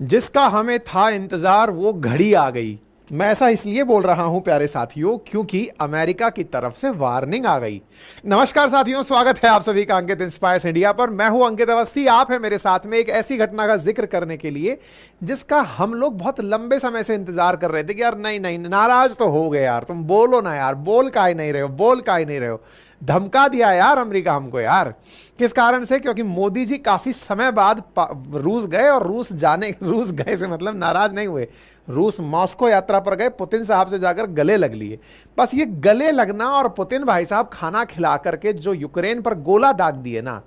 जिसका हमें था इंतजार वो घड़ी आ गई। मैं ऐसा इसलिए बोल रहा हूं प्यारे साथियों क्योंकि अमेरिका की तरफ से वार्निंग आ गई। नमस्कार साथियों, स्वागत है आप सभी का अंकित इंस्पायर्स इंडिया पर। मैं हूं अंकित अवस्थी, आप है मेरे साथ में एक ऐसी घटना का जिक्र करने के लिए जिसका हम लोग बहुत लंबे समय से इंतजार कर रहे थे कि यार नहीं नहीं, नाराज तो हो गए यार, तुम बोलो ना यार, बोल काहे नहीं रहे हो, बोल काहे नहीं रहे हो। धमका दिया यार अमेरिका हमको यार। किस कारण से? क्योंकि मोदी जी काफी समय बाद रूस गए, और रूस गए से मतलब नाराज नहीं हुए, रूस मॉस्को यात्रा पर गए, पुतिन साहब से जाकर गले लग लिए। बस ये गले लगना और पुतिन भाई साहब खाना खिला करके जो यूक्रेन पर गोला दाग दिए ना,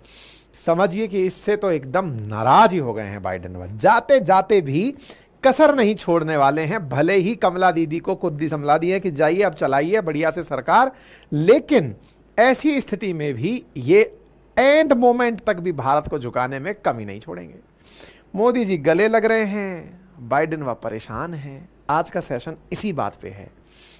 समझिए कि इससे तो एकदम नाराज ही हो गए हैं बाइडेन। जाते जाते भी कसर नहीं छोड़ने वाले हैं। भले ही कमला दीदी को खुद ही समझा दिए कि जाइए अब चलाइए बढ़िया से सरकार, लेकिन ऐसी स्थिति में भी ये एंड मोमेंट तक भी भारत को झुकाने में कमी नहीं छोड़ेंगे। मोदी जी गले लग रहे हैं, बाइडेन वह परेशान है। आज का सेशन इसी बात पे है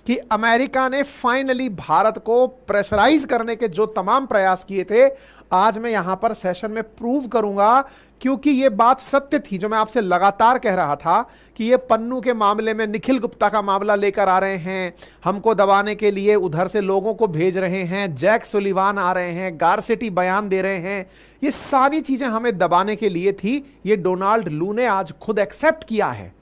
कि अमेरिका ने फाइनली भारत को प्रेशराइज करने के जो तमाम प्रयास किए थे, आज मैं यहां पर सेशन में प्रूव करूंगा, क्योंकि यह बात सत्य थी जो मैं आपसे लगातार कह रहा था कि ये पन्नू के मामले में निखिल गुप्ता का मामला लेकर आ रहे हैं, हमको दबाने के लिए उधर से लोगों को भेज रहे हैं, जैक सुलिवान आ रहे हैं, गारसेटी बयान दे रहे हैं, ये सारी चीजें हमें दबाने के लिए थी। ये डोनाल्ड लू ने आज खुद एक्सेप्ट किया है,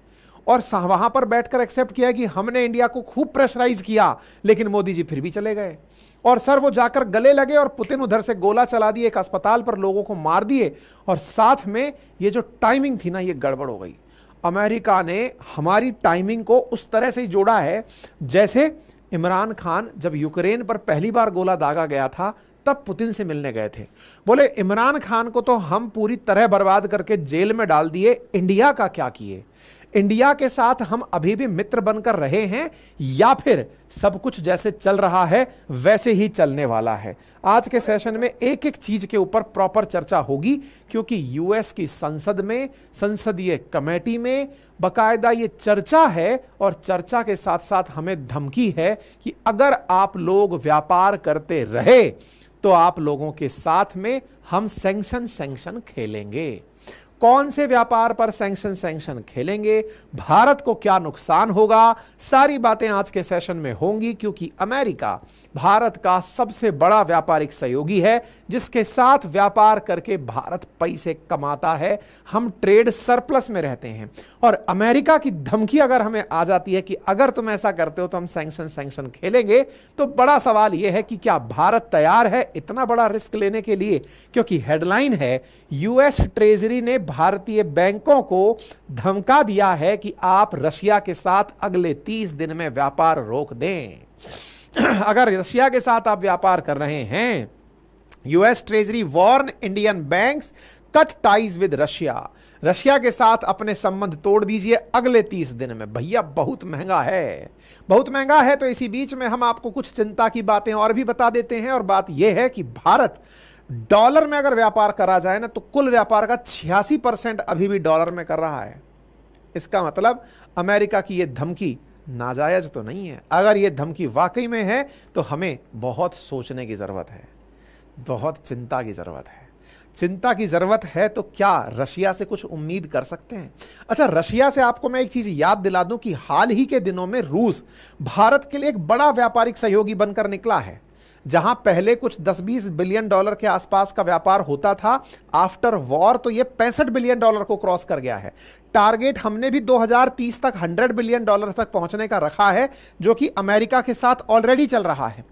और वहां पर बैठकर एक्सेप्ट किया कि हमने इंडिया को खूब प्रेशराइज किया, लेकिन मोदी जी फिर भी चले गए। और सर वो जाकर गले लगे और पुतिन उधर से गोला चला दिए, एक अस्पताल पर लोगों को मार दिए, और साथ में ये जो टाइमिंग थी ना, ये गड़बड़ हो गई। अमेरिका ने हमारी टाइमिंग को उस तरह से जोड़ा है जैसे इमरान खान जब यूक्रेन पर पहली बार गोला दागा गया था तब पुतिन से मिलने गए थे। बोले इमरान खान को तो हम पूरी तरह बर्बाद करके जेल में डाल दिए, इंडिया का क्या किए? इंडिया के साथ हम अभी भी मित्र बनकर रहे हैं या फिर सब कुछ जैसे चल रहा है वैसे ही चलने वाला है? आज के सेशन में एक एक चीज के ऊपर प्रॉपर चर्चा होगी, क्योंकि यूएस की संसद में, संसदीय कमेटी में बकायदा ये चर्चा है, और चर्चा के साथ साथ हमें धमकी है कि अगर आप लोग व्यापार करते रहे तो आप लोगों के साथ में हम सैंक्शन खेलेंगे। कौन से व्यापार पर सैंक्शन खेलेंगे, भारत को क्या नुकसान होगा, सारी बातें आज के सेशन में होंगी, क्योंकि अमेरिका भारत का सबसे बड़ा व्यापारिक सहयोगी है, जिसके साथ व्यापार करके भारत पैसे कमाता है। हम ट्रेड सरप्लस में रहते हैं, और अमेरिका की धमकी अगर हमें आ जाती है कि अगर तुम ऐसा करते हो तो हम सैंक्शन खेलेंगे, तो बड़ा सवाल यह है कि क्या भारत तैयार है इतना बड़ा रिस्क लेने के लिए? क्योंकि हेडलाइन है, यूएस ट्रेजरी ने भारतीय बैंकों को धमका दिया है कि आप रशिया के साथ अगले 30 दिन में व्यापार रोक दें। अगर रशिया के साथ आप व्यापार कर रहे हैं, US treasury warn Indian banks cut ties with Russia, Russia के साथ अपने संबंध तोड़ दीजिए अगले 30 दिन में। भैया बहुत महंगा है, बहुत महंगा है। तो इसी बीच में हम आपको कुछ चिंता की बातें और भी बता देते हैं, और बात यह है कि भारत डॉलर में अगर व्यापार करा जाए ना, तो कुल व्यापार का 86% अभी भी डॉलर में कर रहा है। इसका मतलब अमेरिका की यह धमकी नाजायज तो नहीं है। अगर यह धमकी वाकई में है तो हमें बहुत सोचने की जरूरत है, बहुत चिंता की जरूरत है। चिंता की जरूरत है तो क्या रशिया से कुछ उम्मीद कर सकते हैं? अच्छा, रशिया से आपको मैं एक चीज याद दिला दूं कि हाल ही के दिनों में रूस भारत के लिए एक बड़ा व्यापारिक सहयोगी बनकर निकला है। जहां पहले कुछ 10-20 बिलियन डॉलर के आसपास का व्यापार होता था, आफ्टर वॉर तो यह 65 बिलियन डॉलर को क्रॉस कर गया है। टारगेट हमने भी 2030 तक 100 बिलियन डॉलर तक पहुंचने का रखा है, जो कि अमेरिका के साथ ऑलरेडी चल रहा है।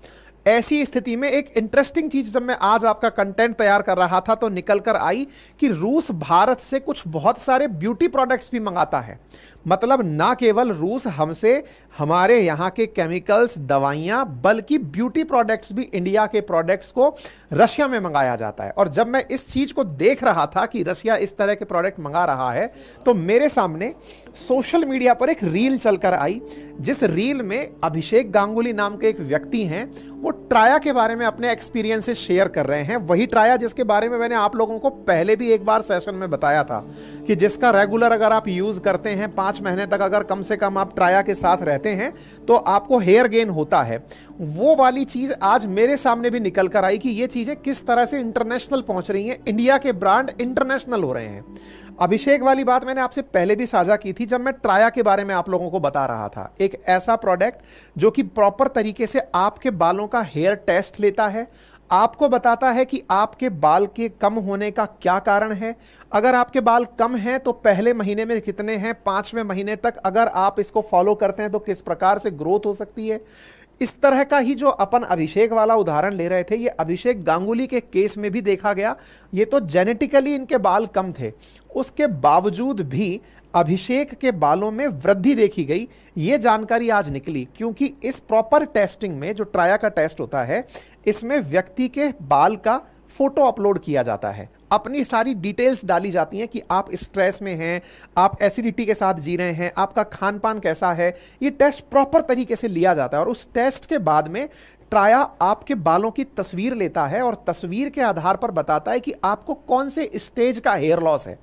ऐसी स्थिति में एक इंटरेस्टिंग चीज जब मैं आज आपका कंटेंट तैयार कर रहा था तो निकल कर आई कि रूस भारत से कुछ बहुत सारे ब्यूटी प्रोडक्ट्स भी मंगाता है। मतलब ना केवल रूस हमसे हमारे यहां के केमिकल्स, दवाइयां, बल्कि ब्यूटी प्रोडक्ट्स भी, इंडिया के प्रोडक्ट्स को रशिया में मंगाया जाता है। और जब मैं इस चीज को देख रहा था कि रशिया इस तरह के प्रोडक्ट मंगा रहा है, तो मेरे सामने सोशल मीडिया पर एक रील चलकर आई, जिस रील में अभिषेक गांगुली नाम के एक व्यक्ति हैं, वो ट्राया के बारे में अपने एक्सपीरियंसेस शेयर कर रहे हैं। वही ट्राया जिसके बारे में मैंने आप लोगों को पहले भी एक बार सेशन में बताया था कि जिसका रेगुलर अगर आप यूज करते हैं, 5 महीने तक अगर कम से कम आप ट्राया के साथ रहते हैं, तो आपको हेयर गेन होता है। वो वाली चीज आज मेरे सामने भी निकल कर आई कि ये चीजें किस तरह से इंटरनेशनल पहुंच रही हैं, इंडिया के ब्रांड इंटरनेशनल हो रहे हैं। अभिषेक वाली बात मैंने आपसे पहले भी साझा की थी जब मैं ट्राया के बारे में आप लोगों को बता रहा था। एक ऐसा प्रोडक्ट जो कि प्रॉपर तरीके से आपके बालों का हेयर टेस्ट लेता है, आपको बताता है कि आपके बाल के कम होने का क्या कारण है। अगर आपके बाल कम हैं तो पहले महीने में कितने हैं, 5वें महीने तक अगर आप इसको फॉलो करते हैं तो किस प्रकार से ग्रोथ हो सकती है। इस तरह का ही जो अपन अभिषेक वाला उदाहरण ले रहे थे, ये अभिषेक गांगुली के केस में भी देखा गया। ये तो जेनेटिकली इनके बाल कम थे, उसके बावजूद भी अभिषेक के बालों में वृद्धि देखी गई। ये जानकारी आज निकली क्योंकि इस प्रॉपर टेस्टिंग में, जो ट्राया का टेस्ट होता है, इसमें व्यक्ति के बाल का फोटो अपलोड किया जाता है, अपनी सारी डिटेल्स डाली जाती हैं कि आप स्ट्रेस में हैं, आप एसिडिटी के साथ जी रहे हैं, आपका खान पान कैसा है। ये टेस्ट प्रॉपर तरीके से लिया जाता है और उस टेस्ट के बाद में ट्राया आपके बालों की तस्वीर लेता है और तस्वीर के आधार पर बताता है कि आपको कौन से स्टेज का हेयर लॉस है,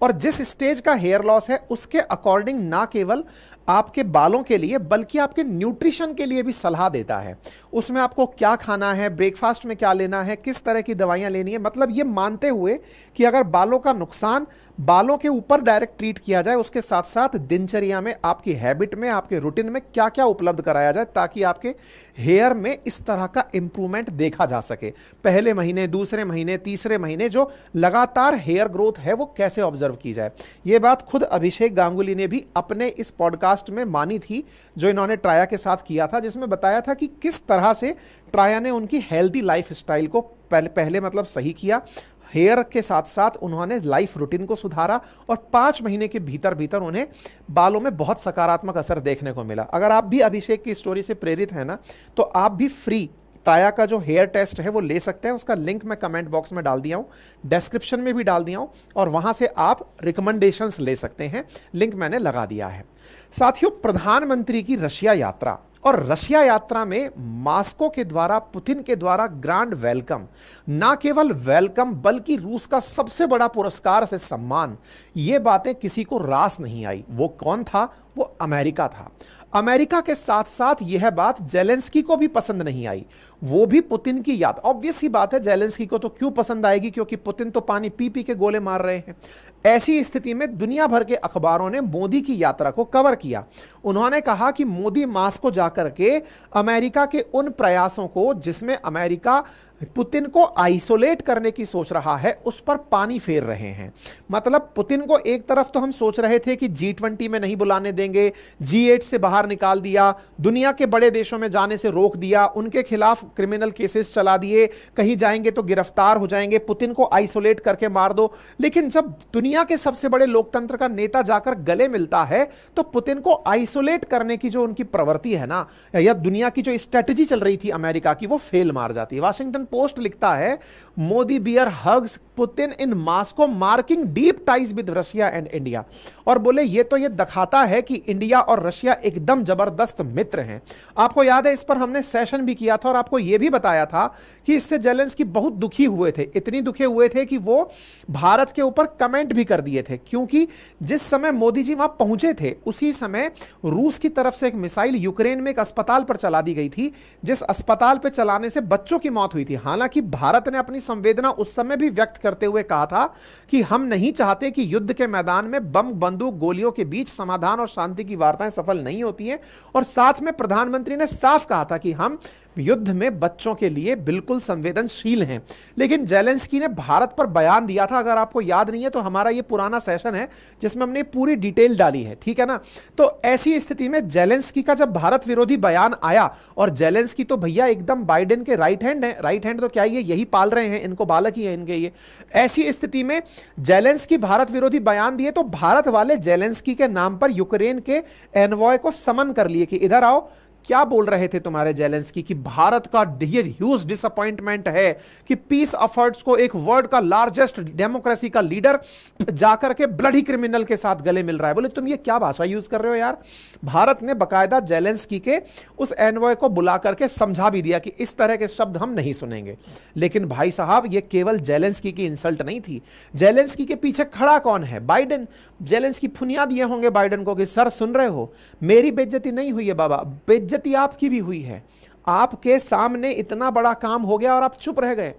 और जिस स्टेज का हेयर लॉस है उसके अकॉर्डिंग ना केवल आपके बालों के लिए बल्कि आपके न्यूट्रिशन के लिए भी सलाह देता है। उसमें आपको क्या खाना है, ब्रेकफास्ट में क्या लेना है, किस तरह की दवाइयां लेनी है। मतलब ये मानते हुए कि अगर बालों का नुकसान बालों के ऊपर डायरेक्ट ट्रीट किया जाए, उसके साथ साथ दिनचर्या में, आपकी हैबिट में, आपके रूटीन में क्या क्या उपलब्ध कराया जाए ताकि आपके हेयर में इस तरह का इंप्रूवमेंट देखा जा सके। पहले महीने, दूसरे महीने, तीसरे महीने जो लगातार हेयर ग्रोथ है वो कैसे ऑब्जर्व की जाए। ये बात खुद अभिषेक गांगुली ने भी अपने इस पॉडकास्ट में मानी थी जो इन्होंने ट्राया के साथ किया था, जिसमें बताया था कि किस तरह से ट्राया ने उनकी हेल्दी लाइफ स्टाइल को पहले मतलब सही किया, हेयर के साथ साथ उन्होंने लाइफ रूटीन को सुधारा और 5 महीने के भीतर भीतर उन्हें बालों में बहुत सकारात्मक असर देखने को मिला। अगर आप भी अभिषेक की स्टोरी से प्रेरित हैं ना, तो आप भी फ्री ट्राया का जो हेयर टेस्ट है वो ले सकते हैं। उसका लिंक मैं कमेंट बॉक्स में डाल दिया हूं, डिस्क्रिप्शन में भी डाल दिया हूं, और वहां से आप रिकमेंडेशंस ले सकते हैं। लिंक मैंने लगा दिया है। साथियों, प्रधानमंत्री की रशिया यात्रा, और रशिया यात्रा में मॉस्को के द्वारा, पुतिन के द्वारा ग्रैंड वेलकम, ना केवल वेलकम बल्कि रूस का सबसे बड़ा पुरस्कार से सम्मान, ये बातें किसी को रास नहीं आई। वो कौन था? वो अमेरिका था। अमेरिका के साथ साथ यह बात जेलेंस्की को भी पसंद नहीं आई। वो भी पुतिन की याद, ऑब्वियस ही बात है जेलेंस्की को तो क्यों पसंद आएगी, क्योंकि पुतिन तो पानी पी पी के गोले मार रहे हैं। ऐसी स्थिति में दुनिया भर के अखबारों ने मोदी की यात्रा को कवर किया। उन्होंने कहा कि मोदी मॉस्को जाकर के अमेरिका के उन प्रयासों को, जिसमें अमेरिका पुतिन को आइसोलेट करने की सोच रहा है, उस पर पानी फेर रहे हैं। मतलब पुतिन को एक तरफ तो हम सोच रहे थे कि G20 में नहीं बुलाने देंगे, G8 से बाहर निकाल दिया, दुनिया के बड़े देशों में जाने से रोक दिया, उनके खिलाफ क्रिमिनल केसेस चला दिए, कहीं जाएंगे तो गिरफ्तार हो जाएंगे, पुतिन को आइसोलेट करके मार दो। लेकिन जब दुनिया के सबसे बड़े लोकतंत्र का नेता जाकर गले मिलता है तो पुतिन को आइसोलेट करने की जो उनकी प्रवृत्ति है ना, या दुनिया की जो स्ट्रेटेजी चल रही थी अमेरिका की, वो फेल मार जाती है। वाशिंगटन पोस्ट लिखता है, Modi bear hugs Putin in Moscow marking deep ties with Russia and India. और बोले ये तो ये दिखाता है कि इंडिया और रशिया एकदम जबरदस्त मित्र हैं। आपको याद है इस पर हमने सेशन भी किया था और आपको यह भी बताया था कि इससे जेलेंस्की बहुत दुखी हुए थे, इतनी दुखी हुए थे कि वो भारत के ऊपर कमेंट भी कर दिए थे, क्योंकि जिस समय मोदी जी वहां पहुंचे थे उसी समय रूस की तरफ से एक मिसाइल यूक्रेन में एक अस्पताल पर चला दी गई थी, जिस अस्पताल पर चलाने से बच्चों की मौत हुई थी। हालांकि भारत ने अपनी संवेदना उस समय भी व्यक्त करते हुए कहा था कि हम नहीं चाहते कि युद्ध के मैदान में बम, बंदूक, गोलियों के बीच समाधान और शांति की वार्ताएं सफल नहीं होती हैं। और साथ में प्रधानमंत्री ने साफ कहा था कि हम युद्ध में बच्चों के लिए बिल्कुल संवेदनशील हैं। लेकिन जेलेंस्की ने भारत पर बयान दिया था, अगर आपको याद नहीं है तो हमारा यह पुराना सेशन है जिसमें हमने पूरी डिटेल डाली है, ठीक है ना। तो ऐसी स्थिति में जेलेंस्की का जब भारत विरोधी बयान आया, और जेलेंस्की तो भैया एकदम बाइडेन के राइट हैंड है, राइट हैंड तो क्या ये यही पाल रहे हैं, इनको बालक ही है इनके ये। ऐसी स्थिति में जेलेंस्की भारत विरोधी बयान दिए तो भारत वाले जेलेंस्की के नाम पर यूक्रेन के एनवॉय को समन कर लिए कि इधर आओ, क्या बोल रहे थे तुम्हारे जेलेंस्की कि भारत का ये ह्यूज डिसअपॉइंटमेंट है कि पीस एफर्ट्स को एक वर्ल्ड का लार्जेस्ट डेमोक्रेसी का लीडर जाकर के ब्लडी क्रिमिनल के साथ गले मिल रहा है। बोले तुम ये क्या भाषा यूज कर रहे हो यार। भारत ने बकायदा जेलेंस्की के उस एनवॉय को बुला करके समझा भी दिया कि इस तरह के शब्द हम नहीं सुनेंगे। लेकिन भाई साहब, ये केवल जेलेंस्की की इंसल्ट नहीं थी। जेलेंस्की के पीछे खड़ा कौन है? बाइडेन। जेलेंस्की फुनिया दिए होंगे बाइडेन को कि सर सुन रहे हो, मेरी बेइज्जती नहीं हुई है बाबा, बेइज्जती आपकी भी हुई है। आपके सामने इतना बड़ा काम हो गया और आप चुप रह गए।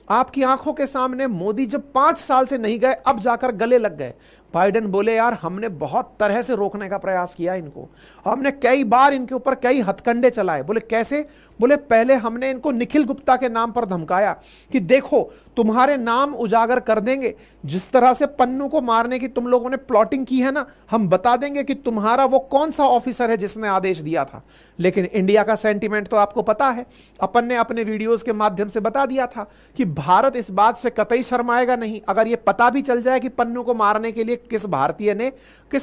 आपकी आंखों के सामने मोदी जब 5 साल से नहीं गए, अब जाकर गले लग गए। बाइडेन बोले यार हमने बहुत तरह से रोकने का प्रयास किया इनको, हमने कई बार इनके ऊपर कई हथकंडे चलाए। बोले कैसे? बोले पहले हमने इनको निखिल गुप्ता के नाम पर धमकाया कि देखो तुम्हारे नाम उजागर कर देंगे, जिस तरह से पन्नू को मारने की तुम लोगों ने प्लॉटिंग की है ना, हम बता देंगे कि तुम्हारा वो कौन सा ऑफिसर है जिसने आदेश दिया था। लेकिन इंडिया का सेंटीमेंट तो आपको पता है, अपन ने अपने वीडियोस के माध्यम से बता दिया था कि भारत इस बात से कतई शर्माएगा नहीं। अगर ये पता भी चल जाए कि पन्नू को मारने के लिए किस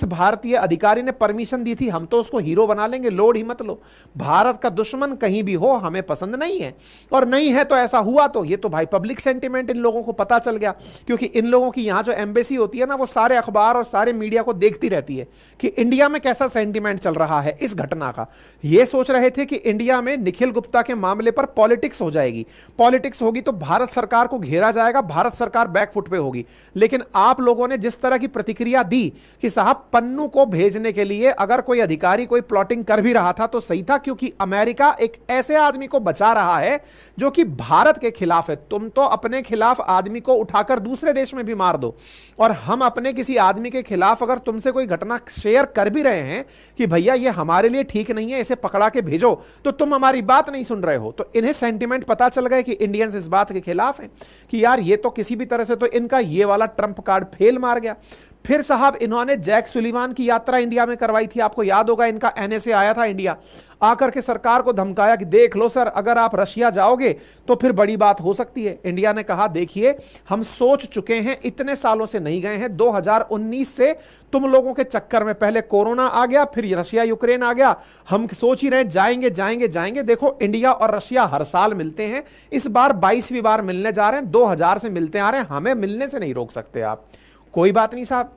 भारतीय अधिकारी ने परमिशन दी थी, हम तो उसको हीरो बना लेंगे, लोड ही मत लो। भारत का दुश्मन कहीं भी हो हमें पसंद नहीं है, और नहीं है तो ऐसा हुआ तो ये तो भाई पब्लिक सेंटीमेंट इन लोगों को पता चल गया, क्योंकि इन लोगों की यहां जो एम्बेसी होती है ना, वो सारे अखबार और सारे मीडिया को देखती रहती है कि इंडिया में कैसा सेंटीमेंट चल रहा है इस घटना का। ये सोच रहे थे कि इंडिया में निखिल गुप्ता के मामले पर पॉलिटिक्स हो जाएगी, पॉलिटिक्स होगी तो भारत सरकार को घेरा जाएगा, भारत सरकार बैकफुट पे होगी। लेकिन आप लोगों ने जिस तरह की प्रतिक्रिया दी कि साहब पन्नू को भेजने के लिए अगर कोई अधिकारी कोई प्लॉटिंग कर भी रहा था तो सही था, क्योंकि अमेरिका एक ऐसे आदमी को बचा रहा है जो कि भारत के खिलाफ है। तुम तो अपने खिलाफ आदमी को उठाकर दूसरे देश में भी मार दो, और हम अपने किसी आदमी के खिलाफ अगर तुमसे कोई घटना शेयर कर भी रहे हैं कि भैया ये हमारे लिए ठीक नहीं है, इसे पकड़ा के भेजो, तो तुम हमारी बात नहीं सुन रहे हो। तो इन्हें सेंटीमेंट पता चल गए कि इंडियंस इस बात के खिलाफ हैं कि यार ये तो किसी भी तरह से तो इनका ये वाला ट्रंप कार्ड फेल मार गया। फिर साहब इन्होंने जैक सुलिवान की यात्रा इंडिया में करवाई थी, आपको याद होगा, इनका एनएसए आया था इंडिया, आकर के सरकार को धमकाया कि देख लो सर अगर आप रशिया जाओगे तो फिर बड़ी बात हो सकती है। इंडिया ने कहा देखिए हम सोच चुके हैं, इतने सालों से नहीं गए हैं, 2019 से तुम लोगों के चक्कर में पहले कोरोना आ गया, फिर रशिया यूक्रेन आ गया, हम सोच ही रहे जाएंगे जाएंगे जाएंगे। देखो इंडिया और रशिया हर साल मिलते हैं, इस बार 22वीं बार मिलने जा रहे हैं, 2000 से मिलते आ रहे हैं, हमें मिलने से नहीं रोक सकते आप, कोई बात नहीं साहब।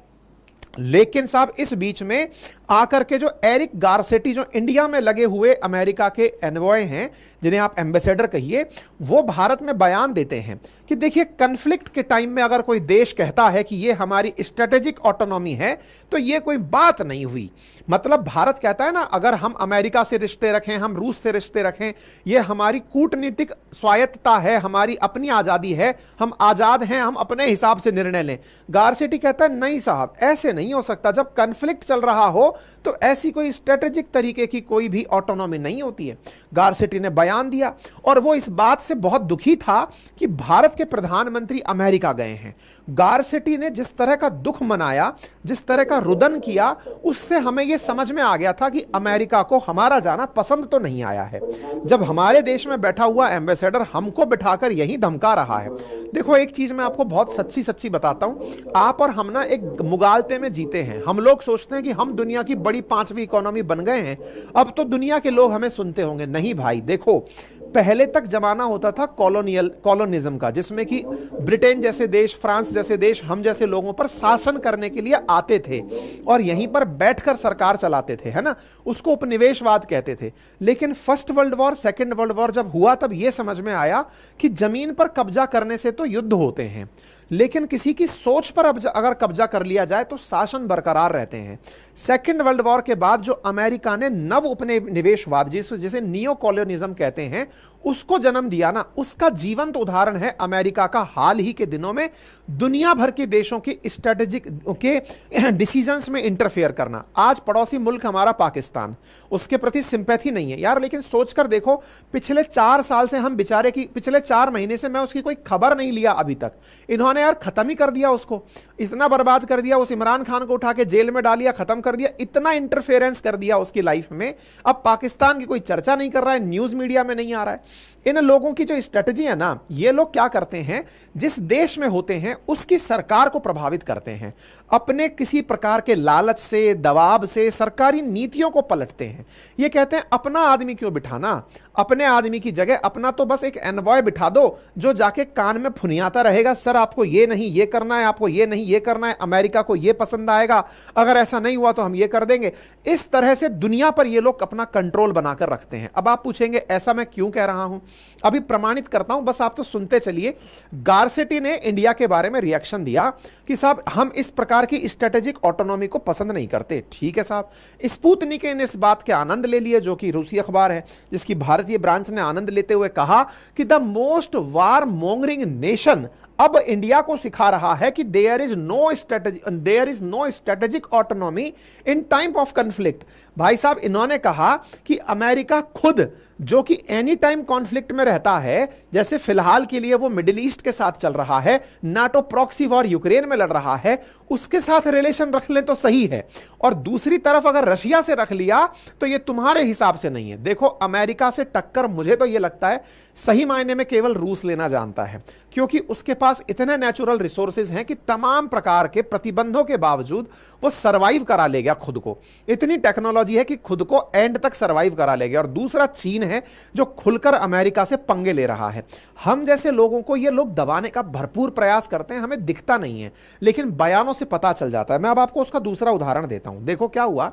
लेकिन साहब इस बीच में आकर के जो एरिक गारसेटी जो इंडिया में लगे हुए अमेरिका के एनवॉय हैं, जिन्हें आप एम्बेसडर कहिए, वो भारत में बयान देते हैं कि देखिए कन्फ्लिक्ट के टाइम में अगर कोई देश कहता है कि ये हमारी स्ट्रेटेजिक ऑटोनॉमी है तो ये कोई बात नहीं हुई। मतलब भारत कहता है ना अगर हम अमेरिका से रिश्ते रखें, हम रूस से रिश्ते रखें, ये हमारी कूटनीतिक स्वायत्तता है, हमारी अपनी आजादी है, हम आजाद हैं, हम अपने हिसाब से निर्णय लें। गारसेटी कहता है नहीं साहब ऐसे नहीं हो सकता, जब कन्फ्लिक्ट चल रहा हो तो ऐसी कोई स्ट्रेटेजिक तरीके की कोई भी ऑटोनॉमी नहीं होती है। गारसेटी ने बयान दिया और वो इस बात से बहुत दुखी था कि भारत के प्रधानमंत्री अमेरिका गए हैं। गारसेटी ने जिस तरह का दुख मनाया, जिस तरह का रुदन किया, उससे हमें यह समझ में आ गया था कि अमेरिका को हमारा जाना पसंद तो नहीं आया है। जब हमारे देश में बैठा हुआ एम्बेसडर हमको बिठाकर यहीं धमका रहा है। देखो एक चीज मैं आपको बहुत सच्ची सच्ची बताता हूं, आप और हम ना एक मुगालते में जीते हैं। हम लोग सोचते हैं कि हम दुनिया की बड़ी 5वीं इकोनॉमी बन गए हैं, अब तो दुनिया के लोग हमें सुनते होंगे। नहीं भाई, देखो पहले तक जमाना होता था कॉलोनिज्म का, जिसमें कि ब्रिटेन जैसे देश, फ्रांस जैसे देश हम जैसे लोगों पर शासन करने के लिए आते थे और यहीं पर बैठकर सरकार चलाते थे, है ना, उसको उपनिवेशवाद कहते थे। लेकिन first world war, second world war जब हुआ तब यह समझ में आया कि जमीन पर कब्जा करने से तो युद्ध होते हैं, लेकिन किसी की सोच पर अगर कब्जा कर लिया जाए तो शासन बरकरार रहते हैं। सेकेंड वर्ल्ड वॉर के बाद जो अमेरिका ने नव उपनिवेशवाद जिसे नियो कॉलोनिज्म कहते हैं उसको जन्म दिया ना, उसका जीवंत उदाहरण है अमेरिका का हाल ही के दिनों में दुनिया भर के देशों की स्ट्रेटेजिक के डिसीजंस में इंटरफेयर करना। आज पड़ोसी मुल्क हमारा पाकिस्तान, उसके प्रति सिंपैथी नहीं है यार, लेकिन सोचकर देखो पिछले 4 साल से हम बेचारे की, पिछले 4 महीने से मैं उसकी कोई खबर नहीं लिया अभी तक। इन्होंने यार खत्म ही कर दिया उसको, इतना बर्बाद कर दिया, उस इमरान खान को उठा के जेल में डालिया, खत्म कर दिया, इतना इंटरफेरेंस कर दिया उसकी लाइफ में। अब पाकिस्तान की कोई चर्चा नहीं कर रहा है, न्यूज मीडिया में नहीं आ रहा है। इन लोगों की जो स्ट्रेटजी है ना, ये लोग क्या करते हैं, जिस देश में होते हैं उसकी सरकार को प्रभावित करते हैं, अपने किसी प्रकार के लालच से, दबाव से सरकारी नीतियों को पलटते हैं। ये कहते हैं अपना आदमी क्यों बिठाना, अपने आदमी की जगह अपना तो बस एक एनवॉय बिठा दो जो जाके कान में फुनियाता रहेगा, सर आपको ये नहीं ये करना है, आपको ये नहीं ये करना है, अमेरिका को ये पसंद आएगा, अगर ऐसा नहीं हुआ तो हम ये कर देंगे। इस तरह से दुनिया पर ये लोग अपना कंट्रोल बनाकर रखते हैं। अब आप पूछेंगे ऐसा मैं क्यों कह रहा हूं, अभी प्रमाणित करता हूं, बस आप तो सुनते चलिए। गारसेटी ने इंडिया के बारे में रिएक्शन दिया कि साहब हम इस प्रकार की स्ट्रेटेजिक ऑटोनॉमी को पसंद नहीं करते। ठीक है साहब, स्पुतनिक ने इस बात के आनंद ले लिए, जो कि रूसी अखबार है जिसकी भारतीय ब्रांच ने आनंद लेते हुए कहा कि the most war mongering nation अब इंडिया को सिखा रहा है कि there is no strategic autonomy in time of conflict. भाई साहब, इन्होंने कहा कि अमेरिका खुद जो कि एनी टाइम कॉन्फ्लिक्ट में रहता है, जैसे फिलहाल के लिए वो मिडिल ईस्ट के साथ चल रहा है, नाटो प्रॉक्सी वॉर यूक्रेन में लड़ रहा है, उसके साथ रिलेशन रख ले तो सही है, और दूसरी तरफ अगर रशिया से रख लिया तो ये तुम्हारे हिसाब से नहीं है। देखो, अमेरिका से टक्कर मुझे तो ये लगता है सही मायने में केवल रूस लेना जानता है, क्योंकि उसके पास इतने नेचुरल रिसोर्सेज हैं कि तमाम प्रकार के प्रतिबंधों के बावजूद वो सरवाइव करा लेगा खुद को। इतनी टेक्नोलॉजी है कि खुद को एंड तक सरवाइव करा लेगा। और दूसरा चीन है जो खुलकर अमेरिका से पंगे ले रहा है। हम जैसे लोगों को ये लोग दबाने का भरपूर प्रयास करते हैं, हमें दिखता नहीं है, लेकिन बयानों से पता चल जाता है। मैं अब आपको उसका दूसरा उदाहरण देता हूं। देखो क्या हुआ,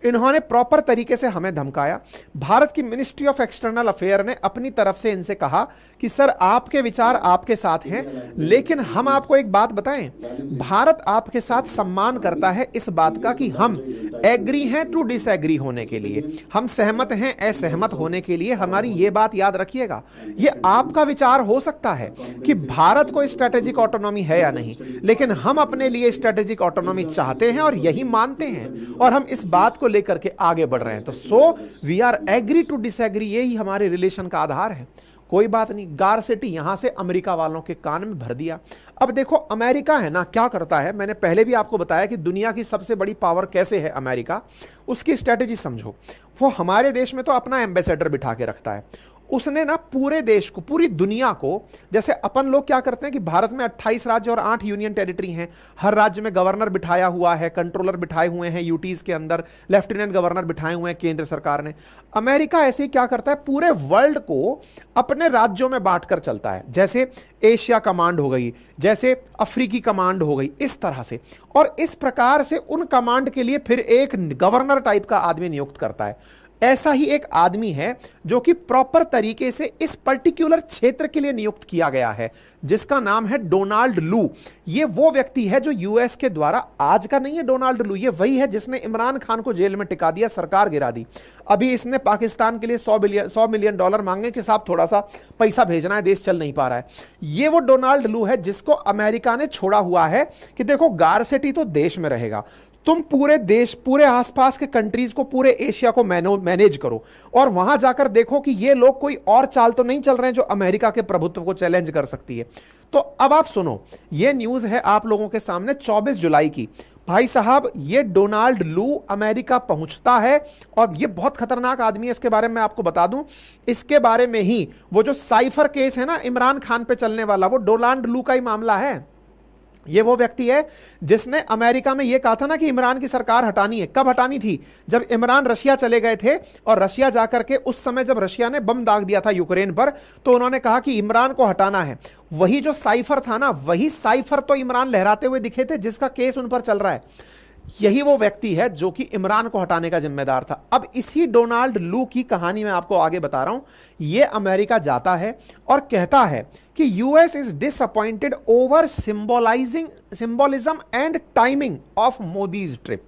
इन्होंने प्रॉपर तरीके से हमें धमकाया। भारत की मिनिस्ट्री ऑफ एक्सटर्नल अफेयर ने अपनी तरफ से इनसे कहा कि सर आपके विचार आपके साथ हैं, लेकिन हम आपको एक बात बताएं, भारत आपके साथ सम्मान करता है इस बात का कि हम एग्री हैं टू डिसएग्री होने के लिए, हम सहमत हैं असहमत होने के लिए। हमारी ये बात याद रखिएगा, ये आपका विचार हो सकता है कि भारत को स्ट्रेटेजिक ऑटोनॉमी है या नहीं, लेकिन हम अपने लिए स्ट्रेटेजिक ऑटोनॉमी चाहते हैं और यही मानते हैं, और हम इस बात को लेकर के आगे बढ़ रहे हैं। तो so we are agree to disagree, यही हमारे रिलेशन का आधार है। कोई बात नहीं, गारसेटी यहां से अमेरिका वालों के कान में भर दिया। अब देखो अमेरिका है ना क्या करता है, मैंने पहले भी आपको बताया कि दुनिया की सबसे बड़ी पावर कैसे है अमेरिका, उसकी स्ट्रेटेजी समझो। वो हमारे देश में तो अपना एम्बेसडर बिठा के रखता है, उसने ना पूरे देश को, पूरी दुनिया को, जैसे अपन लोग क्या करते हैं कि भारत में 28 राज्य और 8 यूनियन टेरिटरी हैं, हर राज्य में गवर्नर बिठाया हुआ है, कंट्रोलर बिठाए हुए हैं यूटीज के अंदर, लेफ्टिनेंट गवर्नर बिठाए हुए हैं केंद्र सरकार ने। अमेरिका ऐसे ही क्या करता है, पूरे वर्ल्ड को अपने राज्यों में बांटकर चलता है, जैसे एशिया कमांड हो गई, जैसे अफ्रीकी कमांड हो गई, इस तरह से। और इस प्रकार से उन कमांड के लिए फिर एक गवर्नर टाइप का आदमी नियुक्त करता है। ऐसा ही एक आदमी है जो कि प्रॉपर तरीके से इस पर्टिकुलर क्षेत्र के लिए नियुक्त किया गया है, जिसका नाम है डोनाल्ड लू। ये वो व्यक्ति है जो यूएस के द्वारा, आज का नहीं है डोनाल्ड लू, ये वही है जिसने इमरान खान को जेल में टिका दिया, सरकार गिरा दी। अभी इसने पाकिस्तान के लिए $100 मिलियन मांगे कि साहब थोड़ा सा पैसा भेजना है, देश चल नहीं पा रहा है। ये वो डोनाल्ड लू है जिसको अमेरिका ने छोड़ा हुआ है कि देखो गारसेटी तो देश में रहेगा, तुम पूरे देश, पूरे आसपास के कंट्रीज को, पूरे एशिया को मैनेज करो, और वहां जाकर देखो कि ये लोग कोई और चाल तो नहीं चल रहे हैं जो अमेरिका के प्रभुत्व को चैलेंज कर सकती है। तो अब आप सुनो, ये न्यूज है आप लोगों के सामने 24 जुलाई की। भाई साहब, ये डोनाल्ड लू अमेरिका पहुंचता है, और ये बहुत खतरनाक आदमी है, इसके बारे में आपको बता दूं। इसके बारे में ही वो जो साइफर केस है ना इमरान खान पे चलने वाला, वो डोनाल्ड लू का ही मामला है। ये वो व्यक्ति है जिसने अमेरिका में ये कहा था ना कि इमरान की सरकार हटानी है। कब हटानी थी? जब इमरान रशिया चले गए थे, और रशिया जाकर के उस समय जब रशिया ने बम दाग दिया था यूक्रेन पर, तो उन्होंने कहा कि इमरान को हटाना है। वही जो साइफर था ना, वही साइफर तो इमरान लहराते हुए दिखे थे, जिसका केस उन पर चल रहा है। यही वो व्यक्ति है जो कि इमरान को हटाने का जिम्मेदार था। अब इसी डोनाल्ड लू की कहानी मैं आपको आगे बता रहा हूं। ये अमेरिका जाता है और कहता है कि US is disappointed over symbolism and timing of Modi's trip.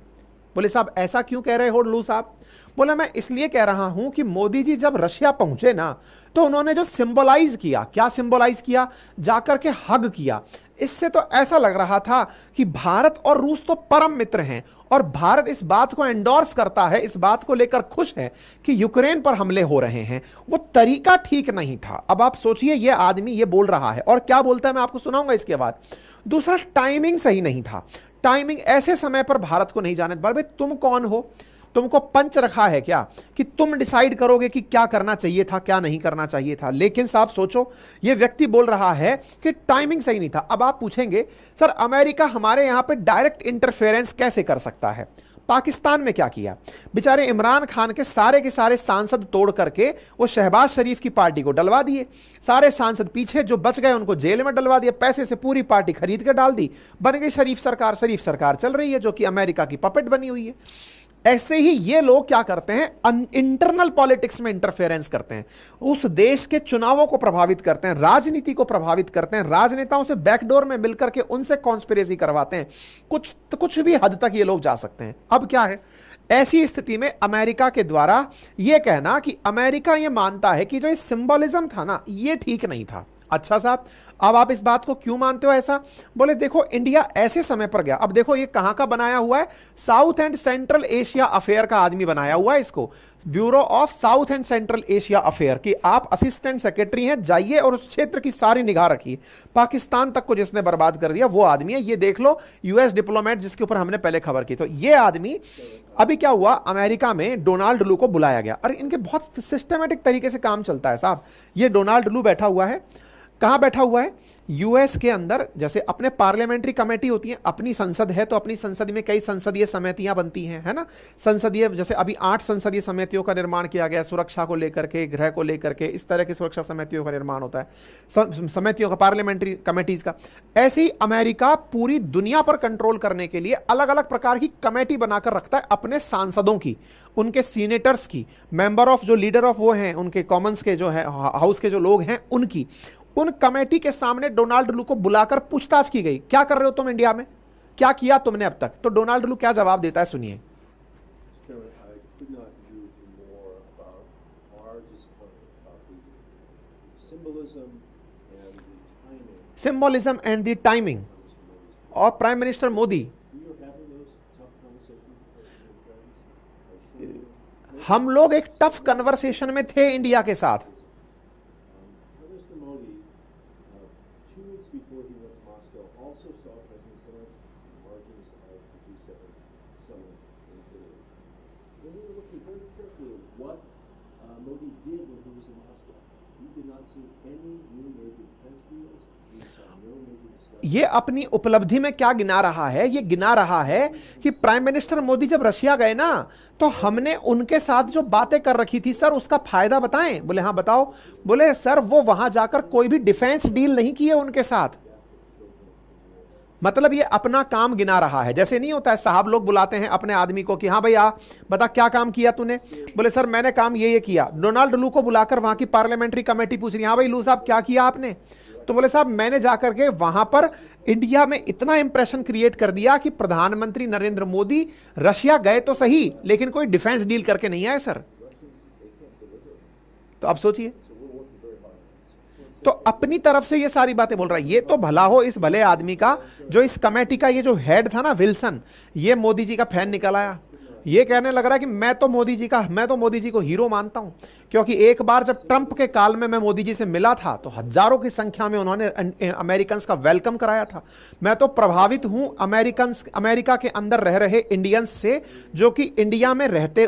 बोले साहब ऐसा क्यों कह रहे हो लू साहब? बोला मैं इसलिए कह रहा हूं कि मोदी जी जब रशिया पहुंचे ना, तो उन्होंने जो सिंबलाइज किया, क्या सिंबलाइज किया? जाकर के हग किया। इससे तो ऐसा लग रहा था कि भारत और रूस तो परम मित्र हैं, और भारत इस बात को एंडोर्स करता है, इस बात को लेकर खुश है कि यूक्रेन पर हमले हो रहे हैं। वो तरीका ठीक नहीं था। अब आप सोचिए, ये आदमी ये बोल रहा है, और क्या बोलता है मैं आपको सुनाऊंगा इसके बाद। दूसरा, टाइमिंग सही नहीं था। टाइमिंग ऐसे समय पर भारत को नहीं जाने दे। भाई तुम कौन हो? तुमको पंच रखा है क्या कि तुम डिसाइड करोगे कि क्या करना चाहिए था, क्या नहीं करना चाहिए था? लेकिन साहब सोचो, यह व्यक्ति बोल रहा है कि टाइमिंग सही नहीं था। अब आप पूछेंगे सर अमेरिका हमारे यहां पे डायरेक्ट इंटरफेरेंस कैसे कर सकता है? पाकिस्तान में क्या किया? बेचारे इमरान खान के सारे सांसद तोड़ करके वो शहबाज शरीफ की पार्टी को डलवा दिए। सारे सांसद पीछे जो बच गए उनको जेल में डलवा दिया, पैसे से पूरी पार्टी खरीद के डाल दी, बन गई शरीफ सरकार। शरीफ सरकार चल रही है जो कि अमेरिका की पपेट बनी हुई है। ऐसे ही ये लोग क्या करते हैं, इंटरनल पॉलिटिक्स में इंटरफेरेंस करते हैं, उस देश के चुनावों को प्रभावित करते हैं, राजनीति को प्रभावित करते हैं, राजनेताओं से बैकडोर में मिलकर के उनसे कॉन्स्पिरेसी करवाते हैं, कुछ भी हद तक ये लोग जा सकते हैं। अब क्या है, ऐसी स्थिति में अमेरिका के द्वारा यह कहना कि अमेरिका यह मानता है कि जो ये सिंबलिज्म था ना, ये ठीक नहीं था। अच्छा साहब, अब आप इस बात को क्यों मानते हो ऐसा? बोले देखो, इंडिया ऐसे समय पर गया, अब देखो ये कहां का बनाया हुआ है, south and central Asia affair का आदमी बनाया हुआ है इसको, bureau of south and central Asia affair की आप असिस्टेंट सेक्रेटरी हैं, जाइए और उस क्षेत्र की सारी निगाह रखिए। पाकिस्तान तक को जिसने बर्बाद कर दिया वो आदमी है, ये देख लो, यूएस डिप्लोमेट जिसके ऊपर हमने पहले खबर की। तो ये आदमी, अभी क्या हुआ, अमेरिका में डोनाल्ड लू को बुलाया गया। अरे इनके बहुत सिस्टमेटिक तरीके से काम चलता है साहब। ये डोनाल्ड लू बैठा हुआ है, कहां बैठा हुआ है, यूएस के अंदर। जैसे अपने पार्लियामेंट्री कमेटी होती है, अपनी संसद है, तो अपनी संसद में कई संसदीय समितियां बनती हैं, है ना, संसदीय, जैसे अभी 8 संसदीय समितियों का निर्माण किया गया, सुरक्षा को लेकर के, गृह को लेकर के, इस तरह की सुरक्षा समितियों का निर्माण होता है, समितियों का, पार्लियामेंट्री कमेटीज का। ऐसे ही अमेरिका पूरी दुनिया पर कंट्रोल करने के लिए अलग अलग प्रकार की कमेटी बनाकर रखता है, अपने सांसदों की, उनके सीनेटर्स की, मेंबर ऑफ, जो लीडर ऑफ वो हैं उनके, कॉमन्स के जो है, हाउस के जो लोग हैं उनकी। उन कमेटी के सामने डोनाल्ड लू को बुलाकर पूछताछ की गई, क्या कर रहे हो तुम इंडिया में, क्या किया तुमने अब तक? तो डोनाल्ड लू क्या जवाब देता है, सुनिए। Symbolism and the timing. और प्राइम मिनिस्टर मोदी, हम लोग एक टफ कन्वर्सेशन में थे इंडिया के साथ। ये अपनी उपलब्धि में क्या गिना रहा है, ये गिना रहा है कि प्राइम मिनिस्टर मोदी जब रशिया गए ना, तो हमने उनके साथ जो बातें कर रखी थी सर, उसका फायदा बताएं। बोले हाँ बताओ। बोले सर, वो वहां जाकर कोई भी डिफेंस डील नहीं किए उनके साथ। मतलब ये अपना काम गिना रहा है। जैसे नहीं होता है, साहब लोग बुलाते हैं अपने आदमी को कि हाँ भाई आ बता क्या काम किया तूने। बोले सर मैंने काम ये किया। डोनाल्ड लू को बुलाकर वहां की पार्लियामेंट्री कमेटी पूछ रही, हाँ भाई लू साहब क्या किया आपने? तो बोले साहब मैंने जाकर के वहां पर इंडिया में इतना इंप्रेशन क्रिएट कर दिया कि प्रधानमंत्री नरेंद्र मोदी रशिया गए तो सही, लेकिन कोई डिफेंस डील करके नहीं आए सर। तो अब सोचिए, तो अपनी तरफ से ये सारी बातें बोल रहा है। ये तो भला हो इस भले आदमी का, जो इस कमेटी का ये जो हेड था ना विल्सन, ये मोदी जी का फैन निकल आया। ये कहने लग रहा है कि मैं तो मोदी जी को हीरो मानता हूं, क्योंकि एक बार जब ट्रंप के काल में मैं मोदी जी से मिला था तो हजारों की संख्या में उन्होंने अमेरिकन्स का वेलकम कराया था। मैं तो प्रभावित हूं अमेरिका के अंदर रह रहे इंडियंस से, जो कि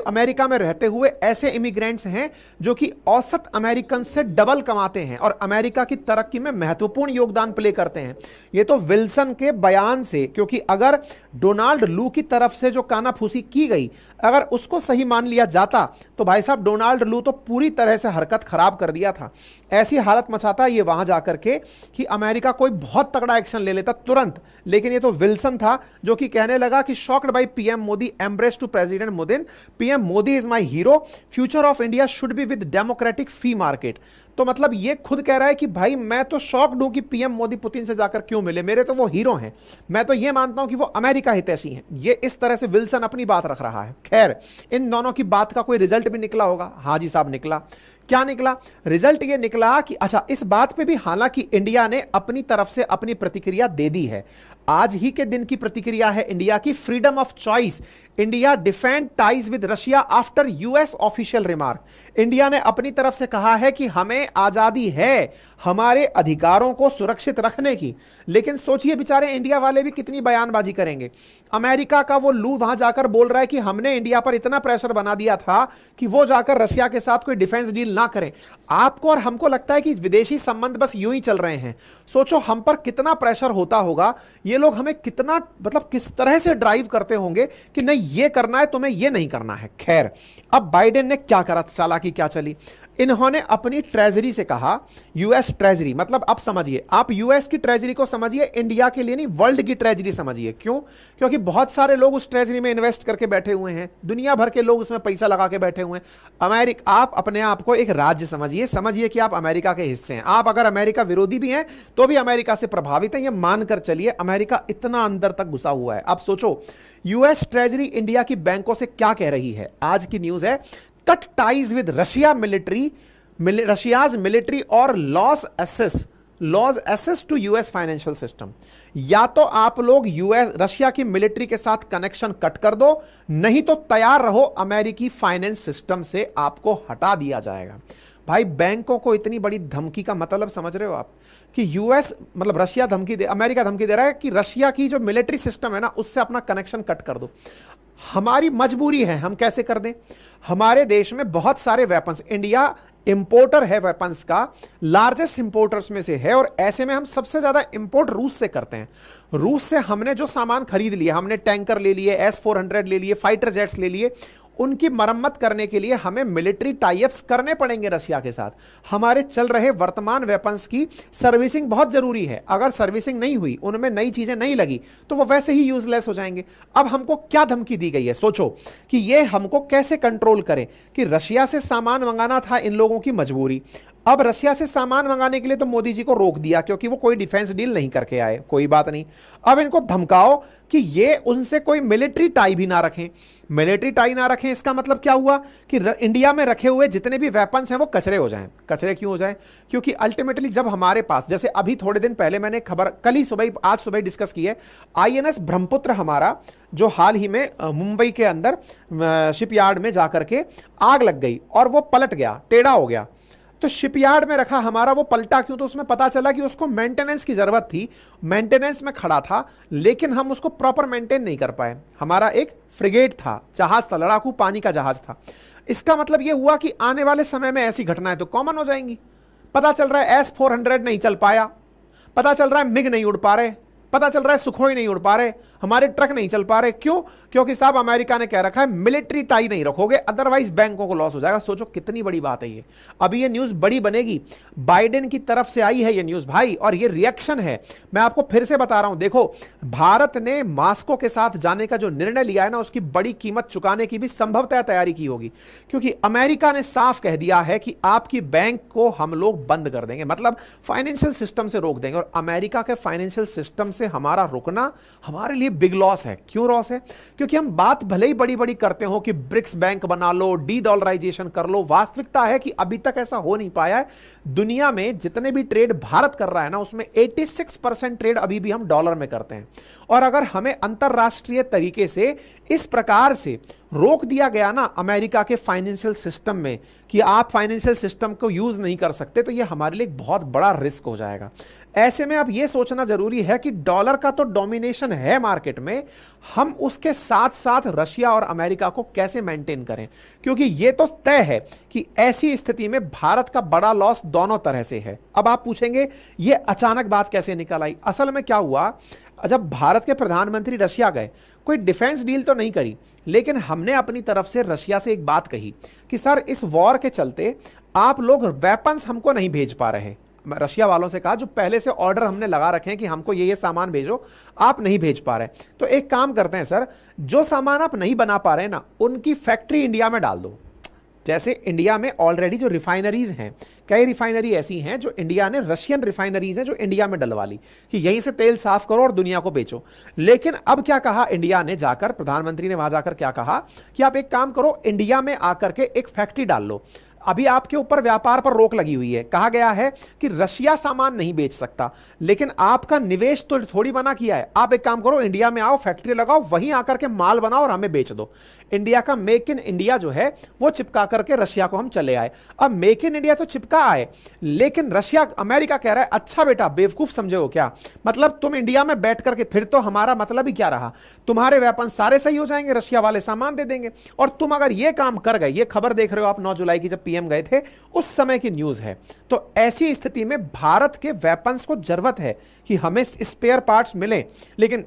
अमेरिका में रहते हुए ऐसे इमिग्रेंट्स हैं जो कि औसत अमेरिकन से डबल कमाते हैं और अमेरिका की तरक्की में महत्वपूर्ण योगदान प्ले करते हैं। ये तो विल्सन के बयान से, क्योंकि अगर डोनाल्ड लू की तरफ से जो कानाफूसी की गई, अगर उसको सही मान लिया जाता तो भाई साहब डोनाल्ड लू तो पूरी तरह से हरकत खराब कर दिया था। ऐसी हालत मचाता ये वहां जाकर के कि अमेरिका कोई बहुत तगड़ा एक्शन ले लेता तुरंत। लेकिन ये तो विल्सन था जो कि कहने लगा कि shocked by PM Modi embrace to president Modi, PM Modi is my hero, future of India should be with democratic free market. तो मतलब ये खुद कह रहा है कि भाई मैं तो शॉक्ड हूं कि पीएम मोदी पुतिन से जाकर क्यों मिले, मेरे तो वो हीरो हैं, मैं तो ये मानता हूं कि वो अमेरिका हितैषी हैं। ये इस तरह से विल्सन अपनी बात रख रहा है। खैर, इन दोनों की बात का कोई रिजल्ट भी निकला होगा। हाँ जी साहब निकला। क्या निकला? रिजल्ट ये निकला कि अच्छा, इस बात पे भी हालांकि इंडिया ने अपनी तरफ से अपनी प्रतिक्रिया दे दी है। आज ही के दिन की प्रतिक्रिया है इंडिया की, freedom of choice, India defend ties with Russia after US official remark. India ने अपनी तरफ से कहा है कि हमें आजादी है हमारे अधिकारों को सुरक्षित रखने की। लेकिन सोचिए बेचारे इंडिया वाले भी कितनी बयानबाजी करेंगे। अमेरिका का वो लू वहां जाकर बोल रहा है कि हमने इंडिया पर इतना प्रेशर बना दिया था कि वो जाकर रशिया के साथ कोई डिफेंस डील ना करें। आपको और हमको लगता है कि विदेशी संबंध बस यूं ही चल रहे हैं। सोचो हम पर कितना प्रेशर होता होगा, ये लोग हमें कितना, मतलब किस तरह से ड्राइव करते होंगे कि नहीं ये करना है, तुम्हें ये नहीं करना है। खैर, अब बाइडेन ने क्या करा, चालाकी क्या चली। इन्होंने अपनी ट्रेजरी से कहा, यूएस ट्रेजरी, मतलब अब समझिए, आप यूएस की ट्रेजरी को समझिए, इंडिया के लिए नहीं, वर्ल्ड की ट्रेजरी समझिए। क्यों? क्योंकि बहुत सारे लोग उस ट्रेजरी में इन्वेस्ट करके बैठे हुए हैं, दुनिया भर के लोग उसमें पैसा लगा के बैठे हुए हैं। अमेरिका, आप अपने आप को एक राज्य समझिए, समझिए कि आप अमेरिका के हिस्से हैं। आप अगर अमेरिका विरोधी भी हैं तो भी अमेरिका से प्रभावित है, यह मानकर चलिए। अमेरिका इतना अंदर तक घुसा हुआ है। अब सोचो, यूएस ट्रेजरी इंडिया की बैंकों से क्या कह रही है? आज की न्यूज है, cut ties with Russia's military और loss access to US financial system. या तो आप लोग यूएस रशिया की मिलिट्री के साथ कनेक्शन कट कर दो, नहीं तो तैयार रहो, अमेरिकी फाइनेंस सिस्टम से आपको हटा दिया जाएगा। भाई, बैंकों को इतनी बड़ी धमकी का मतलब समझ रहे हो आप? कि यूएस मतलब रशिया धमकी दे, अमेरिका धमकी दे रहा है कि रशिया की जो मिलिट्री सिस्टम है ना, उससे अपना कनेक्शन कट कर दो। हमारी मजबूरी है, हम कैसे कर दें? हमारे देश में बहुत सारे वेपन्स, इंडिया इंपोर्टर है वेपन्स का, लार्जेस्ट इंपोर्टर्स में से है, और ऐसे में हम सबसे ज्यादा इंपोर्ट रूस से करते हैं। रूस से हमने जो सामान खरीद लिया, हमने टैंकर ले लिए, S-400 ले लिए, फाइटर जेट्स ले लिए, उनकी मरम्मत करने के लिए हमें मिलिट्री टाइप्स करने पड़ेंगे रशिया के साथ। हमारे चल रहे वर्तमान वेपन्स की सर्विसिंग बहुत जरूरी है। अगर सर्विसिंग नहीं हुई, उनमें नई चीजें नहीं लगी, तो वो वैसे ही यूजलेस हो जाएंगे। अब हमको क्या धमकी दी गई है? सोचो कि ये हमको कैसे कंट्रोल करें कि रशिया से सामान मंगाना था इन लोगों की मजबूरी। अब रशिया से सामान मंगाने के लिए तो मोदी जी को रोक दिया, क्योंकि वो कोई डिफेंस डील नहीं करके आए, कोई बात नहीं। अब इनको धमकाओ कि ये उनसे कोई मिलिट्री टाई भी ना रखें। मिलिट्री टाई ना रखें, इसका मतलब क्या हुआ कि इंडिया में रखे हुए जितने भी वेपन्स हैं वो कचरे हो जाएं। कचरे क्यों हो जाएं? क्योंकि अल्टीमेटली जब हमारे पास, जैसे अभी थोड़े दिन पहले मैंने खबर, कल ही सुबह, आज सुबह डिस्कस की है, INS ब्रह्मपुत्र हमारा, जो हाल ही में मुंबई के अंदर शिपयार्ड में जाकर के आग लग गई और वो पलट गया, टेढ़ा हो गया। तो शिपयार्ड में रखा हमारा, वो पलटा क्यों? तो उसमें पता चला कि उसको मेंटेनेंस की जरूरत थी, मेंटेनेंस में खड़ा था, लेकिन हम उसको प्रॉपर मेंटेन नहीं कर पाए। हमारा एक फ्रिगेट था, जहाज था, लड़ाकू पानी का जहाज था। इसका मतलब यह हुआ कि आने वाले समय में ऐसी घटनाएं तो कॉमन हो जाएंगी। पता चल रहा है S-400 नहीं चल पाया, पता चल रहा है मिग नहीं उड़ पा रहे, पता चल रहा है सुखोई नहीं उड़ पा रहे, हमारे ट्रक नहीं चल पा रहे। क्यों? क्योंकि साहब अमेरिका ने कह रखा है मिलिट्री टाई नहीं रखोगे, अदरवाइज बैंकों को लॉस हो जाएगा। सोचो कितनी बड़ी बात है ये। अभी ये न्यूज बड़ी बनेगी, बाइडेन की तरफ से आई है ये न्यूज भाई, और ये रिएक्शन है। मैं आपको फिर से बता रहा हूं, देखो, भारत ने मास्को के साथ जाने का जो निर्णय लिया है ना, उसकी बड़ी कीमत चुकाने की भी संभवतः तैयारी की होगी, क्योंकि अमेरिका ने साफ कह दिया है कि आपकी बैंक को हम लोग बंद कर देंगे, मतलब फाइनेंशियल सिस्टम से रोक देंगे। और अमेरिका के फाइनेंशियल सिस्टम से हमारा रुकना हमारे लिए बिग लॉस है। क्यों लॉस है? क्योंकि हम बात भले ही बड़ी बड़ी करते हो कि ब्रिक्स बैंक बना लो, डी-डॉलराइजेशन कर लो, वास्तविकता है कि अभी तक ऐसा हो नहीं पाया है। दुनिया में जितने भी ट्रेड भारत कर रहा है ना, उसमें 86% ट्रेड अभी भी हम डॉलर में करते हैं। और अगर हमें अंतरराष्ट्रीय तरीके से इस प्रकार से रोक दिया गया ना अमेरिका के फाइनेंशियल सिस्टम में कि आप फाइनेंशियल सिस्टम को यूज नहीं कर सकते, तो यह हमारे लिए एक बहुत बड़ा रिस्क हो जाएगा। ऐसे में अब यह सोचना जरूरी है कि डॉलर का तो डोमिनेशन है मार्केट में, हम उसके साथ साथ रशिया और अमेरिका को कैसे मेंटेन करें, क्योंकि यह तो तय है कि ऐसी स्थिति में भारत का बड़ा लॉस दोनों तरह से है। अब आप पूछेंगे यह अचानक बात कैसे निकल आई? असल में क्या हुआ, जब भारत के प्रधानमंत्री रशिया गए, कोई डिफेंस डील तो नहीं करी, लेकिन हमने अपनी तरफ से रशिया से एक बात कही कि सर, इस वॉर के चलते आप लोग वेपन्स हमको नहीं भेज पा रहे। रशिया वालों से कहा, जो पहले से ऑर्डर हमने लगा रखे हैं कि हमको ये सामान भेजो, आप नहीं भेज पा रहे, तो एक काम करते हैं सर, जो सामान आप नहीं बना पा रहे ना, उनकी फैक्ट्री इंडिया में डाल दो। जैसे इंडिया में ऑलरेडी जो रिफाइनरीज हैं, कई रिफाइनरी ऐसी हैं जो इंडिया ने, रशियन रिफाइनरीज हैं जो इंडिया में डलवा ली कि यहीं से तेल साफ करो और दुनिया को बेचो। लेकिन अब क्या कहा इंडिया ने जाकर, प्रधानमंत्री ने वहां जाकर क्या कहा कि आप एक काम करो, इंडिया में आकर के एक फैक्ट्री डाल लो। अभी आपके ऊपर व्यापार पर रोक लगी हुई है, कहा गया है कि रशिया सामान नहीं बेच सकता, लेकिन आपका निवेश तो थोड़ी मना किया है। आप एक काम करो, इंडिया में आओ, फैक्ट्री लगाओ, वहीं आकर के माल बनाओ और हमें बेच दो। इंडिया का मेक इन इंडिया जो है वो चिपका करके रशिया को हम चले आए। अब मेक इन इंडिया तो चिपका आए, लेकिन रशिया, अमेरिका कह रहा है अच्छा बेटा बेवकूफ समझे हो क्या, मतलब तुम इंडिया में बैठ करके, फिर तो हमारा मतलब ही क्या रहा, तुम्हारे वेपन सारे सही हो जाएंगे, रशिया वाले सामान दे देंगे। और तुम अगर ये काम कर गए, ये खबर देख रहे हो आप 9 जुलाई की, जब पीएम गए थे, उस समय की न्यूज है। तो ऐसी स्थिति में भारत के वेपन्स को जरूरत है कि हमें स्पेयर पार्ट्स मिले, लेकिन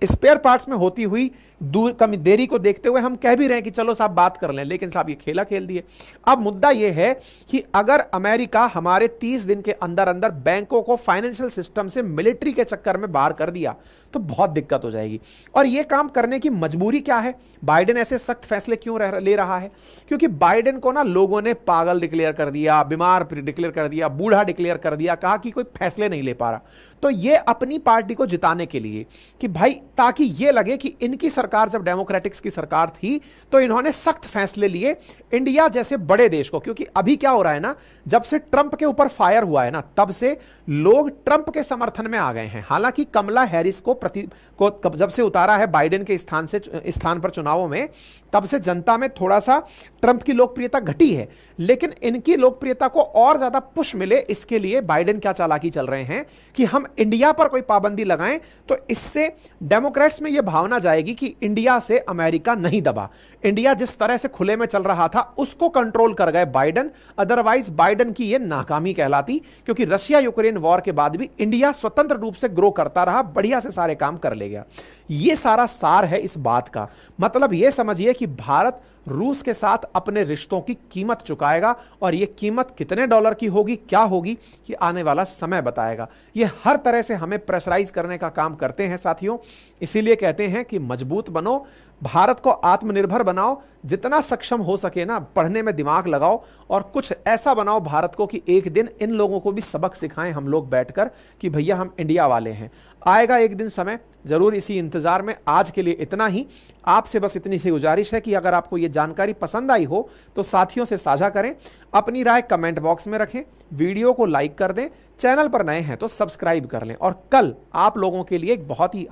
स्पेयर पार्ट्स में होती हुई दूर कमी देरी को देखते हुए हम कह भी रहे हैं कि चलो साहब बात कर लें, लेकिन साहब ये खेला खेल दिए। अब मुद्दा ये है कि अगर अमेरिका हमारे 30 दिन के अंदर अंदर बैंकों को फाइनेंशियल सिस्टम से मिलिट्री के चक्कर में बाहर कर दिया तो बहुत दिक्कत हो जाएगी। और यह काम करने की मजबूरी क्या है? बाइडेन ऐसे सख्त फैसले क्यों ले रहा है? क्योंकि बाइडेन को ना लोगों ने पागल डिक्लेयर कर दिया, बीमार डिक्लेयर कर दिया, बूढ़ा डिक्लेयर कर दिया, कहा कि कोई फैसले नहीं ले पा रहा। तो ये अपनी पार्टी को जिताने के लिए कि भाई ताकि ये लगे कि इनकी सरकार जब डेमोक्रेटिक्स की सरकार थी तो इन्होंने सख्त फैसले लिए इंडिया जैसे बड़े देश को। क्योंकि अभी क्या हो रहा है ना, जब से ट्रंप के ऊपर फायर हुआ है ना, तब से लोग ट्रंप के समर्थन में आ गए हैं। हालांकि कमला हैरिस को जब से उतारा है बाइडेन के स्थान पर चुनावों में, तब से जनता में थोड़ा सा ट्रंप की लोकप्रियता घटी है। लेकिन इनकी लोकप्रियता को और ज्यादा पुश मिले, इसके लिए बाइडेन क्या चालाकी चल रहे हैं कि हम इंडिया पर कोई पाबंदी लगाएं तो इससे डेमोक्रेट्स में यह भावना जाएगी कि इंडिया से अमेरिका नहीं दबा। इंडिया जिस तरह से खुले में चल रहा था उसको कंट्रोल कर गए बाइडेन। अदरवाइज बाइडेन की यह नाकामी कहलाती, क्योंकि रशिया यूक्रेन वॉर के बाद भी इंडिया स्वतंत्र रूप से ग्रो करता रहा, बढ़िया से सारे काम कर ले गया। यह सारा सार है इस बात का। मतलब यह समझिए कि भारत रूस के साथ अपने रिश्तों की कीमत चुकाएगा, और यह कीमत कितने डॉलर की होगी, क्या होगी, ये आने वाला समय बताएगा। ये हर तरह से हमें प्रेशराइज करने का काम करते हैं साथियों। इसीलिए कहते हैं कि मजबूत बनो, भारत को आत्मनिर्भर बनाओ, जितना सक्षम हो सके ना पढ़ने में दिमाग लगाओ, और कुछ ऐसा बनाओ भारत को कि एक दिन इन लोगों को भी सबक सिखाएं हम लोग बैठकर कि भैया हम इंडिया वाले हैं। आएगा एक दिन समय, जरूर इसी इंतजार में। आज के लिए इतना ही। आपसे बस इतनी सी गुजारिश है कि अगर आपको ये जानकारी पसंद आई हो तो साथियों से साझा करें, अपनी राय कमेंट बॉक्स में रखें, वीडियो को लाइक कर दें, चैनल पर नए हैं तो सब्सक्राइब कर लें। और कल आप लोगों के लिए एक बहुत ही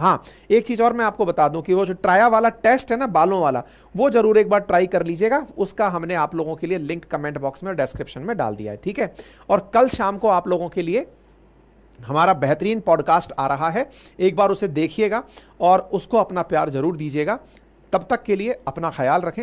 एक चीज और मैं आपको बता दूं कि वो जो ट्राया वाला टेस्ट है ना, बालों वाला, वो जरूर एक बार ट्राई कर लीजिएगा। उसका हमने आप लोगों के लिए लिंक कमेंट बॉक्स में, डिस्क्रिप्शन में डाल दिया है, ठीक है। और कल शाम को आप लोगों के लिए हमारा बेहतरीन पॉडकास्ट आ रहा है, एक बार उसे देखिएगा और उसको अपना प्यार जरूर दीजिएगा। तब तक के लिए अपना ख्याल रखें।